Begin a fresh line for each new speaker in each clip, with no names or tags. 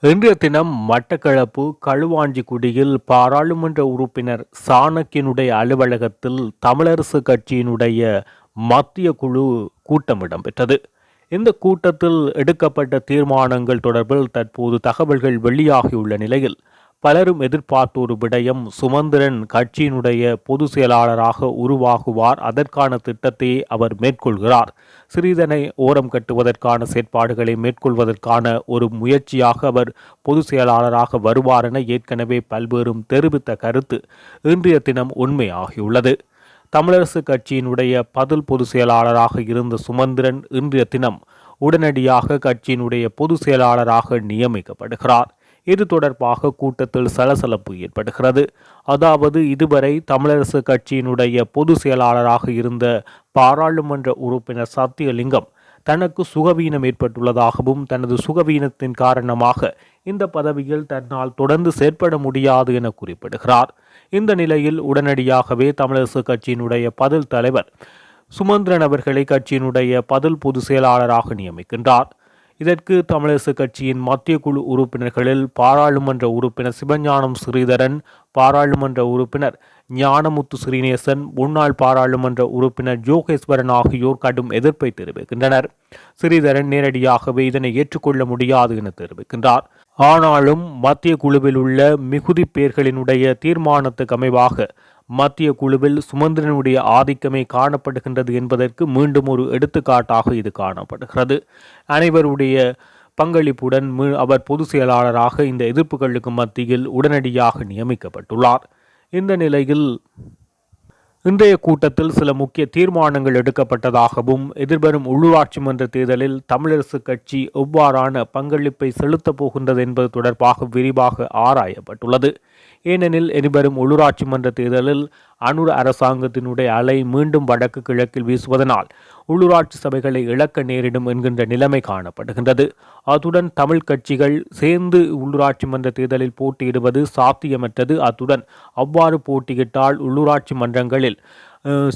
இன்றைய தினம் மட்டக்களப்பு களுவாஞ்சிக்குடியில் பாராளுமன்ற உறுப்பினர் சாணக்கியனுடைய அலுவலகத்தில் தமிழரசு கட்சியினுடைய மத்திய குழு கூட்டம் இடம்பெற்றது. இந்த கூட்டத்தில் எடுக்கப்பட்ட தீர்மானங்கள் தொடர்பில் தற்போது தகவல்கள் வெளியாகியுள்ள நிலையில் பலரும் எதிர்பார்த்த ஒரு விடயம், சுமந்திரன் கட்சியினுடைய பொதுச் செயலாளராக உருவாகுவார், அதற்கான திட்டத்தை அவர் மேற்கொள்கிறார், சிறிதனை ஓரம் கட்டுவதற்கான செயற்பாடுகளை மேற்கொள்வதற்கான ஒரு முயற்சியாக அவர் பொதுச் செயலாளராக வருவார் என ஏற்கனவே பல்வேறும் தெரிவித்த கருத்து இன்றைய தினம் உண்மையாகியுள்ளது. தமிழரசு கட்சியினுடைய பதில் பொதுச் செயலாளராக இருந்த சுமந்திரன் இன்றைய தினம் உடனடியாக கட்சியினுடைய பொதுச் செயலாளராக நியமிக்கப்படுகிறார். இது தொடர்பாக கூட்டத்தில் சலசலப்பு ஏற்படுகிறது. அதாவது இதுவரை தமிழரசு கட்சியினுடைய பொதுச் செயலாளராக இருந்த பாராளுமன்ற உறுப்பினர் சத்தியலிங்கம் தனக்கு சுகவீனம் ஏற்பட்டுள்ளதாகவும் தனது சுகவீனத்தின் காரணமாக இந்த பதவியில் தன்னால் தொடர்ந்து செயற்பட முடியாது என குறிப்பிடுகிறார். இந்த நிலையில் உடனடியாகவே தமிழரசு கட்சியினுடைய பதில் தலைவர் சுமந்திரன் அவர்களை கட்சியினுடைய பதில் பொதுச் செயலாளராக நியமிக்கின்றார். இதற்கு தமிழரசு கட்சியின் மத்திய குழு உறுப்பினர்களில் பாராளுமன்ற உறுப்பினர் சிவஞானம் ஸ்ரீதரன், பாராளுமன்ற உறுப்பினர் ஞானமுத்து ஸ்ரீநேசன், முன்னாள் பாராளுமன்ற உறுப்பினர் ஜோகேஸ்வரன் ஆகியோர் கடும் எதிர்ப்பை தெரிவிக்கின்றனர். ஸ்ரீதரன் நேரடியாகவே இதனை ஏற்றுக்கொள்ள முடியாது என தெரிவிக்கின்றார். ஆனாலும் மத்திய குழுவில் உள்ள மிகுதி பேர்களினுடைய தீர்மானத்துக்கு அமைவாக மத்திய குழுவில் சுமந்திரனுடைய ஆதிக்கமே காணப்படுகின்றது என்பதற்கு மீண்டும் ஒரு எடுத்துக்காட்டாக இது காணப்படுகிறது. அனைவருடைய பங்களிப்புடன் அவர் பொதுச் செயலாளராக இந்த எதிர்ப்புகளுக்கு மத்தியில் உடனடியாக நியமிக்கப்பட்டுள்ளார். இந்த நிலையில் இன்றைய கூட்டத்தில் சில முக்கிய தீர்மானங்கள் எடுக்கப்பட்டதாகவும் எதிர்வரும் உள்ளூராட்சி மன்ற தேர்தலில் தமிழரசு கட்சி எவ்வாறான பங்களிப்பை செலுத்தப் போகின்றது என்பது தொடர்பாக விரிவாக ஆராயப்பட்டுள்ளது. ஏனெனில் எதிர்வரும் உள்ளூராட்சி மன்ற தேர்தலில் அனுர அரசாங்கத்தினுடைய அலை மீண்டும் வடக்கு கிழக்கில் வீசுவதனால் உள்ளூராட்சி சபைகளை இழக்க நேரிடும் என்கின்ற நிலைமை காணப்படுகின்றது. அத்துடன் தமிழ் கட்சிகள் சேர்ந்து உள்ளூராட்சி மன்ற தேர்தலில் போட்டியிடுவது சாத்தியமற்றது. அத்துடன் அவ்வாறு போட்டியிட்டால் உள்ளூராட்சி மன்றங்களில்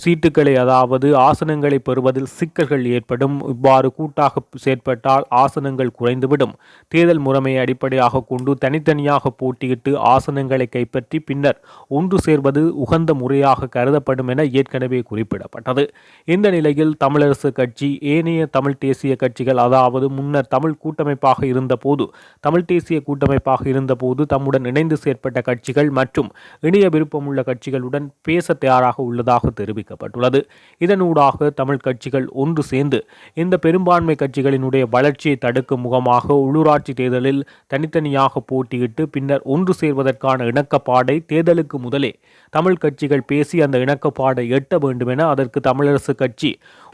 சீட்டுகளை, அதாவது ஆசனங்களை பெறுவதில் சிக்கல்கள் ஏற்படும். இவ்வாறு கூட்டாக செயற்பட்டால் ஆசனங்கள் குறைந்துவிடும். தேர்தல் முறைமையை அடிப்படையாக கொண்டு தனித்தனியாக போட்டியிட்டு ஆசனங்களை கைப்பற்றி பின்னர் ஒன்று சேர்வது உகந்த முறையாக கருதப்படும் என ஏற்கனவே குறிப்பிடப்பட்டது. இந்த நிலையில் தமிழரசு கட்சி ஏனைய தமிழ் தேசிய கட்சிகள், அதாவது முன்னர் தமிழ் கூட்டமைப்பாக இருந்தபோது தமிழ் தேசிய கூட்டமைப்பாக இருந்தபோது தம்முடன் இணைந்து செயற்பட்ட கட்சிகள் மற்றும் இணைய விருப்பமுள்ள கட்சிகளுடன் பேச தயாராக உள்ளதாக தெரிவிக்கப்பட்டுள்ளது. இதனூடாக தமிழ் கட்சிகள் ஒன்று சேர்ந்து இந்த பெரும்பான்மை கட்சிகளினுடைய வளர்ச்சியை தடுக்கும் முகமாக உள்ளூராட்சி தேர்தலில் தனித்தனியாக போட்டியிட்டு பின்னர் ஒன்று சேர்வதற்கான இணக்கப்பாடை தேர்தலுக்கு முதலே தமிழ் கட்சிகள் பேசி அந்த இணக்கப்பாடை எட்ட வேண்டும் என அதற்கு தமிழரசு கட்சி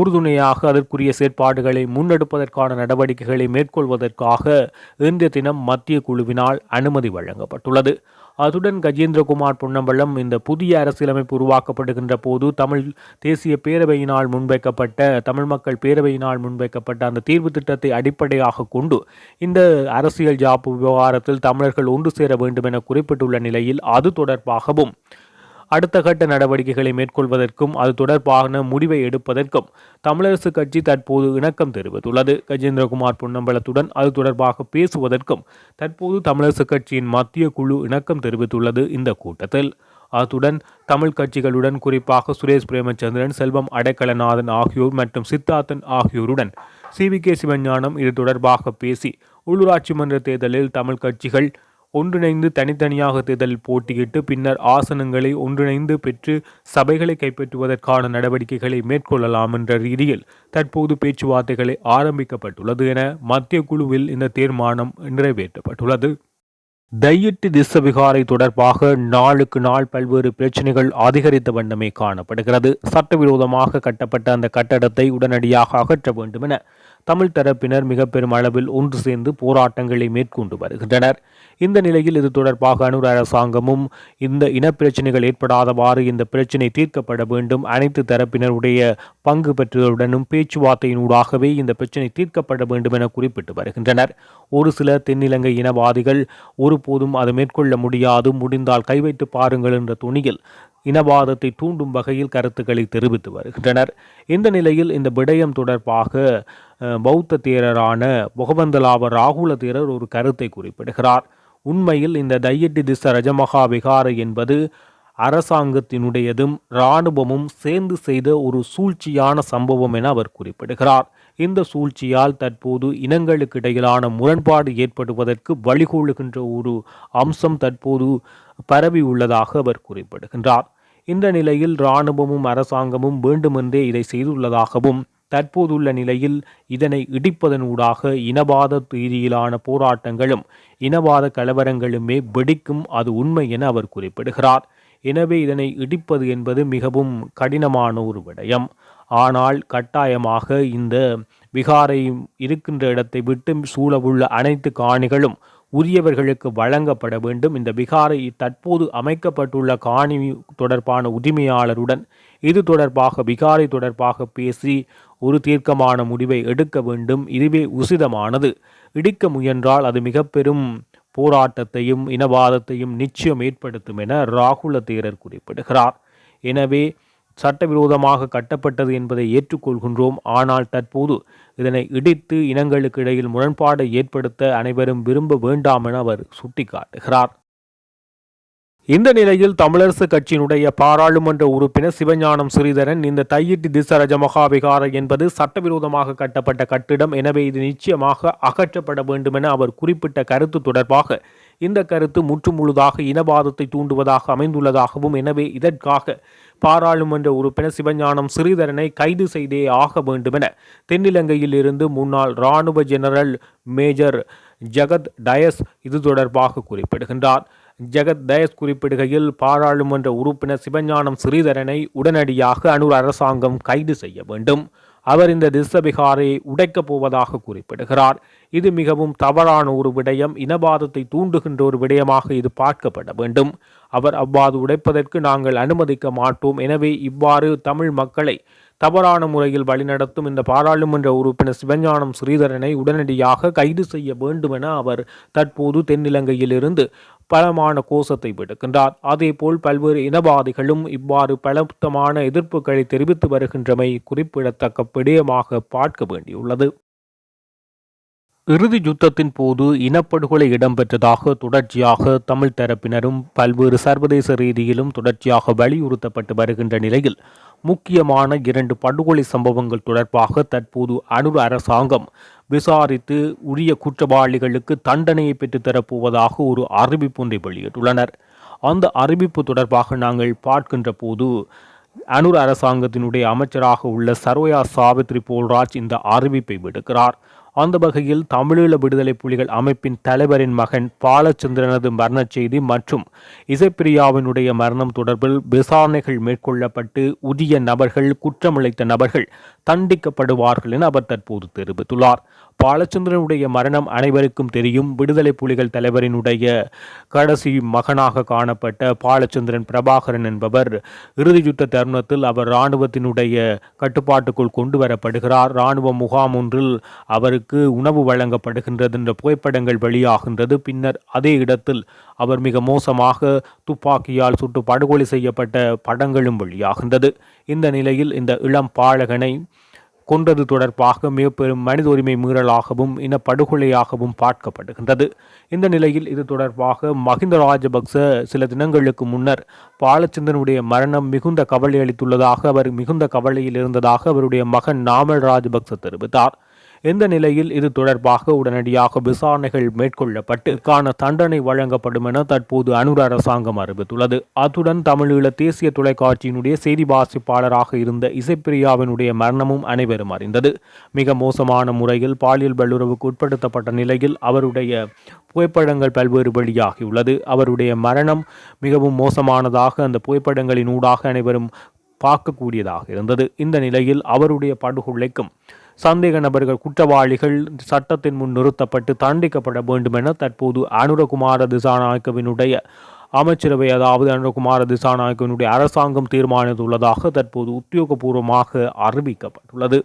உறுதுணையாக அதற்குரிய செயற்பாடுகளை முன்னெடுப்பதற்கான நடவடிக்கைகளை மேற்கொள்வதற்காக இன்றைய தினம் மத்திய குழுவினால் அனுமதி வழங்கப்பட்டுள்ளது. அதுடன் கஜேந்திரகுமார் பொன்னம்பலம் இந்த புதிய அரசியலமைப்பு உருவாக்கப்படுகின்ற போது தமிழ் தேசிய பேரவையினால் முன்வைக்கப்பட்ட, தமிழ் மக்கள் பேரவையினால் முன்வைக்கப்பட்ட அந்த தீர்வு திட்டத்தை அடிப்படையாக கொண்டு இந்த அரசியல் ஜாப்பு விவகாரத்தில் தமிழர்கள் ஒன்று சேர வேண்டும் என குறிப்பிட்டுள்ள நிலையில் அது தொடர்பாகவும் அடுத்த கட்ட நடவடிக்கைகளை மேற்கொள்வதற்கும் அது தொடர்பான முடிவை எடுப்பதற்கும் தமிழரசு கட்சி தற்போது இணக்கம் தெரிவித்துள்ளது. கஜேந்திரகுமார் பொன்னம்பலத்துடன் அது தொடர்பாக பேசுவதற்கும் தற்போது தமிழரசு கட்சியின் மத்திய குழு இணக்கம் தெரிவித்துள்ளது இந்த கூட்டத்தில். அத்துடன் தமிழ் கட்சிகளுடன் குறிப்பாக சுரேஷ் பிரேமச்சந்திரன், செல்வம் அடைக்கலநாதன் ஆகியோர் மற்றும் சித்தார்த்தன் ஆகியோருடன் CVK சிவஞானம் இது தொடர்பாக பேசி உள்ளூராட்சி மன்ற தேர்தலில் தமிழ் கட்சிகள் ஒன்றிணைந்து தனித்தனியாக தேர்தலில் போட்டியிட்டு பின்னர் ஆசனங்களை ஒன்றிணைந்து பெற்று சபைகளை கைப்பற்றுவதற்கான நடவடிக்கைகளை மேற்கொள்ளலாம் என்ற ரீதியில் தற்போது பேச்சுவார்த்தைகளை ஆரம்பிக்கப்பட்டுள்ளது என மத்திய குழுவில் இந்த தீர்மானம் நிறைவேற்றப்பட்டுள்ளது. தையிட்டு திஸ்ஸவிகாரை தொடர்பாக நாளுக்கு நாள் பல்வேறு பிரச்சனைகள் அதிகரித்த வண்ணமே காணப்படுகிறது. சட்டவிரோதமாக கட்டப்பட்ட அந்த கட்டடத்தை உடனடியாக அகற்ற வேண்டும் என தமிழ் தரப்பினர் மிக பெரும் அளவில் ஒன்று சேர்ந்து போராட்டங்களை மேற்கொண்டு வருகின்றனர். இந்த நிலையில் இது தொடர்பாக அனுர அரசாங்கமும் இந்த இனப்பிரச்சனைகள் ஏற்படாதவாறு இந்த பிரச்சினை தீர்க்கப்பட வேண்டும், அனைத்து தரப்பினருடைய பங்கு பெற்றதுடனும் பேச்சுவார்த்தையினூடாகவே இந்த பிரச்சினை தீர்க்கப்பட வேண்டும் என குறிப்பிட்டு வருகின்றனர். ஒரு சில தென்னிலங்கை இனவாதிகள் ஒருபோதும் அதை மேற்கொள்ள முடியாது, முடிந்தால் கைவைத்து பாருங்கள் என்ற துணியில் இனவாதத்தை தூண்டும் வகையில் கருத்துக்களை தெரிவித்து வருகின்றனர். இந்த நிலையில் இந்த விடயம் தொடர்பாக பௌத்த தேரரான பொகவந்தலாவ ராகுல தேரர் ஒரு கருத்தை குறிப்பிடுகிறார். உண்மையில் இந்த தையட்டி திஸ்ஸ ரஜமகா விகாரை என்பது அரசாங்கத்தினுடையதும் இராணுவமும் சேர்ந்து செய்த ஒரு சூழ்ச்சியான சம்பவம் என அவர் குறிப்பிடுகிறார். இந்த சூழ்ச்சியால் தற்போது இனங்களுக்கு இடையிலான முரண்பாடு ஏற்படுவதற்கு வழிகோலுகின்ற ஒரு அம்சம் தற்போது பரவி உள்ளதாக அவர் குறிப்பிடுகின்றார். இந்த நிலையில் இராணுவமும் அரசாங்கமும் வேண்டுமென்றே இதை செய்துள்ளதாகவும் தற்போதுள்ள நிலையில் இதனை இடிப்பதனூடாக இனவாத ரீதியிலான போராட்டங்களும் இனவாத கலவரங்களுமே வெடிக்கும், அது உண்மை என அவர் குறிப்பிடுகிறார். எனவே இதனை இடிப்பது என்பது மிகவும் கடினமான ஒரு விடயம். ஆனால் கட்டாயமாக இந்த விகாரை இருக்கின்ற இடத்தை விட்டு சூழவுள்ள அனைத்து காணிகளும் உரியவர்களுக்கு வழங்கப்பட வேண்டும். இந்த விகாரை தற்போது அமைக்கப்பட்டுள்ள காணி தொடர்பான உரிமையாளருடன் இது தொடர்பாக விகாரை தொடர்பாக பேசி ஒரு தீர்க்கமான முடிவை எடுக்க வேண்டும். இதுவே உசிதமானது. இடிக்க முயன்றால் அது மிக பெரும் போராட்டத்தையும் இனவாதத்தையும் நிச்சயம் ஏற்படுத்தும் என ராகுல தேரர் குறிப்பிடுகிறார். எனவே சட்டவிரோதமாக கட்டப்பட்டது என்பதை ஏற்றுக்கொள்கின்றோம். ஆனால் தற்போது இதனை இடித்து இனங்களுக்கு இடையில் முரண்பாடை ஏற்படுத்த அனைவரும் விரும்ப வேண்டாம் என அவர் சுட்டிக்காட்டுகிறார். இந்த நிலையில் தமிழரசு கட்சியினுடைய பாராளுமன்ற உறுப்பினர் சிவஞானம் ஸ்ரீதரன் இந்த தையிட்டி திஸ்ஸ ரஜமகா விகாரை என்பது சட்டவிரோதமாக கட்டப்பட்ட கட்டிடம், எனவே இது நிச்சயமாக அகற்றப்பட வேண்டும் என அவர் குறிப்பிட்ட கருத்து தொடர்பாக இந்த கருத்து முற்றுமுழுதாக இனவாதத்தை தூண்டுவதாக அமைந்துள்ளதாகவும், எனவே இதற்காக பாராளுமன்ற உறுப்பினர் சிவஞானம் ஸ்ரீதரனை கைது செய்தே ஆக வேண்டும் என தென்னிலங்கையில் இருந்து முன்னாள் இராணுவ ஜெனரல் மேஜர் ஜகத் டயஸ் இது தொடர்பாக குறிப்பிடுகின்றார். ஜகத் டயஸ் குறிப்பிடுகையில் பாராளுமன்ற உறுப்பினர் சிவஞானம் ஸ்ரீதரனை உடனடியாக அனுர் அரசாங்கம் கைது செய்ய வேண்டும். அவர் இந்த திஸ்ஸ விகாரையை உடைக்கப் போவதாக குறிப்பிடுகிறார். இது மிகவும் தவறான ஒரு விடயம், இனவாதத்தை தூண்டுகின்ற ஒரு விடயமாக இது பார்க்கப்பட வேண்டும். அவர் அவ்வாறு உடைப்பதற்கு நாங்கள் அனுமதிக்க மாட்டோம். எனவே இவ்வாறு தமிழ் மக்களை தவறான முறையில் வழிநடத்தும் இந்த பாராளுமன்ற உறுப்பினர் சிவஞானம் ஸ்ரீதரனை உடனடியாக கைது செய்ய வேண்டும் என அவர் தற்போது தென்னிலங்கையிலிருந்து பலமான கோஷத்தை விடுக்கின்றார். அதேபோல் பல்வேறு இனவாதிகளும் இவ்வாறு பலமான எதிர்ப்புகளை தெரிவித்து வருகின்றமை குறிப்பிடத்தக்க விடயமாக பார்க்க வேண்டியுள்ளது. இறுதி யுத்தத்தின் போது இனப்படுகொலை இடம்பெற்றதாக தொடர்ச்சியாக தமிழ் தரப்பினரும் பல்வேறு சர்வதேச ரீதியிலும் தொடர்ச்சியாக வலியுறுத்தப்பட்டு வருகின்ற நிலையில் முக்கியமான 2 படுகொலை சம்பவங்கள் தொடர்பாக தற்போது அனுர் அரசாங்கம் விசாரித்து உரிய குற்றவாளிகளுக்கு தண்டனையை பெற்றுத்தரப்போவதாக ஒரு அறிவிப்பு ஒன்றை வெளியிட்டுள்ளனர். அந்த அறிவிப்பு தொடர்பாக நாங்கள் பார்க்கின்ற போது அனுர் அரசாங்கத்தினுடைய அமைச்சராக உள்ள சரோயா சாவித்ரி போல்ராஜ் இந்த அறிவிப்பை விடுக்கிறார். அந்த வகையில் தமிழீழ விடுதலை புலிகள் அமைப்பின் தலைவரின் மகன் பாலச்சந்திரனது மரணச் செய்தி மற்றும் இசைப்பிரியாவினுடைய மரணம் தொடர்பில் விசாரணைகள் மேற்கொள்ளப்பட்டு உரிய நபர்கள், குற்றமிழைத்த நபர்கள் தண்டிக்கப்படுவார்கள் என அவர் தற்போது தெரிவித்துள்ளார். பாலச்சந்திரனுடைய மரணம் அனைவருக்கும் தெரியும். விடுதலை புலிகள் தலைவரினுடைய கடைசி மகனாக காணப்பட்ட பாலச்சந்திரன் பிரபாகரன் என்பவர் இறுதி யுத்த தருணத்தில் அவர் இராணுவத்தினுடைய கட்டுப்பாட்டுக்குள் கொண்டு வரப்படுகிறார். இராணுவ முகாம் ஒன்றில் அவருக்கு உணவு வழங்கப்படுகின்றது என்ற புகைப்படங்கள் வெளியாகின்றது. பின்னர் அதே இடத்தில் அவர் மிக மோசமாக துப்பாக்கியால் சுட்டு படுகொலை செய்யப்பட்ட படங்களும் வெளியாகின்றது. இந்த நிலையில் இந்த இளம் பாலகனை கொன்றது தொடர்பாக மிக பெரும் மனித உரிமை மீறலாகவும் இனப்படுகொலையாகவும் பார்க்கப்படுகின்றது. இந்த நிலையில் இது தொடர்பாக மஹிந்த ராஜபக்ச சில தினங்களுக்கு முன்னர் பாலச்சந்திரனுடைய மரணம் மிகுந்த கவலை அளித்துள்ளதாக, அவர் மிகுந்த கவலையில் இருந்ததாக அவருடைய மகன் நாமல் ராஜபக்ச தெரிவித்தார். இந்த நிலையில் இது தொடர்பாக உடனடியாக விசாரணைகள் மேற்கொள்ளப்பட்டு தண்டனை வழங்கப்படும் என தற்போது அனுர் அரசாங்கம் அறிவித்துள்ளது. அத்துடன் தமிழீழ தேசிய தொலைக்காட்சியினுடைய செய்தி வாசிப்பாளராக இருந்த இசைப்பிரியாவினுடைய மரணமும் அனைவரும் அறிந்தது. மிக மோசமான முறையில் பாலியல் வல்லுறவுக்கு உட்படுத்தப்பட்ட நிலையில் அவருடைய புகைப்படங்கள் பல்வேறு வெளியாகியுள்ளது. அவருடைய மரணம் மிகவும் மோசமானதாக அந்த புகைப்படங்களின் ஊடாக அனைவரும் பார்க்கக்கூடியதாக இருந்தது. இந்த நிலையில் அவருடைய படுகொலைக்கும் சந்தேக நபர்கள், குற்றவாளிகள் சட்டத்தின் முன் நிறுத்தப்பட்டு தண்டிக்கப்பட வேண்டும் என தற்போது அனுரகுமார திசாநாயக்கவினுடைய அமைச்சரவை, அதாவது அனுரகுமார திசாநாயக்கவினுடைய அரசாங்கம் தீர்மானித்துள்ளதாக தற்போது உத்தியோகபூர்வமாக அறிவிக்கப்பட்டுள்ளது.